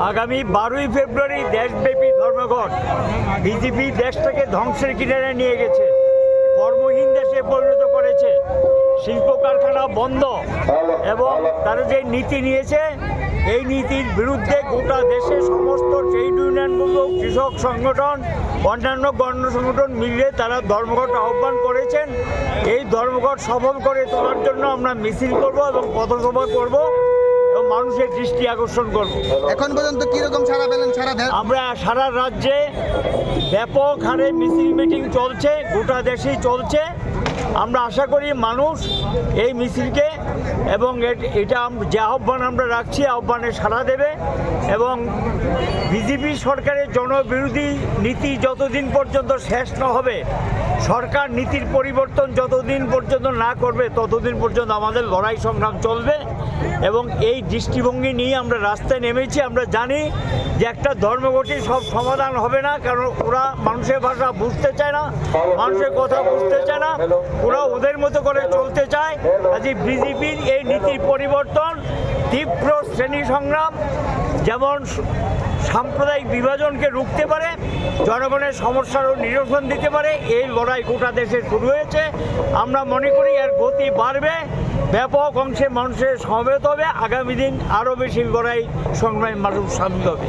আগামী 12ই ফেব্রুয়ারি দেশব্যাপী ধর্মঘট। বিজেপি দেশটাকে ধ্বংসের কিনারে নিয়ে গেছে, কর্মহীন দেশে পরিণত করেছে, শিল্প কারখানা বন্ধ এবং তারা যে নীতি নিয়েছে এই নীতির বিরুদ্ধে গোটা দেশে সমস্ত ট্রেড ইউনিয়নগুলো, কৃষক সংগঠন, অন্যান্য গণ সংগঠন মিলিয়ে তারা ধর্মঘট আহ্বান করেছেন। এই ধর্মঘট সফল করে তোলার জন্য আমরা মিছিল করব এবং পথসভা করব এবং মানুষের দৃষ্টি আকর্ষণ করব। এখন পর্যন্ত কিরকম ছাড়া পেলেন? আমরা সারা রাজ্যে ব্যাপক হারে মিছিল মিটিং চলছে, গোটা দেশেই চলছে। আমরা আশা করি মানুষ এই মিছিলকে এবং এটা যে আহ্বান আমরা রাখছি আহ্বানে সাড়া দেবে এবং বিজেপি সরকারের জনবিরোধী নীতি যতদিন পর্যন্ত শেষ না হবে, সরকার নীতির পরিবর্তন যতদিন পর্যন্ত না করবে ততদিন পর্যন্ত আমাদের লড়াই সংগ্রাম চলবে এবং এই দৃষ্টিভঙ্গি নিয়ে আমরা রাস্তায় নেমেছি। আমরা জানি যে একটা ধর্মঘটই সব সমাধান হবে না, কারণ ওরা মানুষের ভাষা বুঝতে চায় না, মানুষের কথা বুঝতে চায় না, ওরা ওদের মতো করে চলতে চায়। আজ বিজেপির এই নীতির পরিবর্তন, তীব্র শ্রেণী সংগ্রাম যেমন সাম্প্রদায়িক বিভাজনকে রুখতে পারে, জনগণের সমস্যারও নিরসন দিতে পারে, এই লড়াই গোটা দেশে শুরু হয়েছে। আমরা মনে করি এর গতি বাড়বে, ব্যাপক অংশে মানুষের সমবেত হবে, আগামী দিন আরও বেশি লড়াই সংগ্রামে মানুষ সামিল হবে।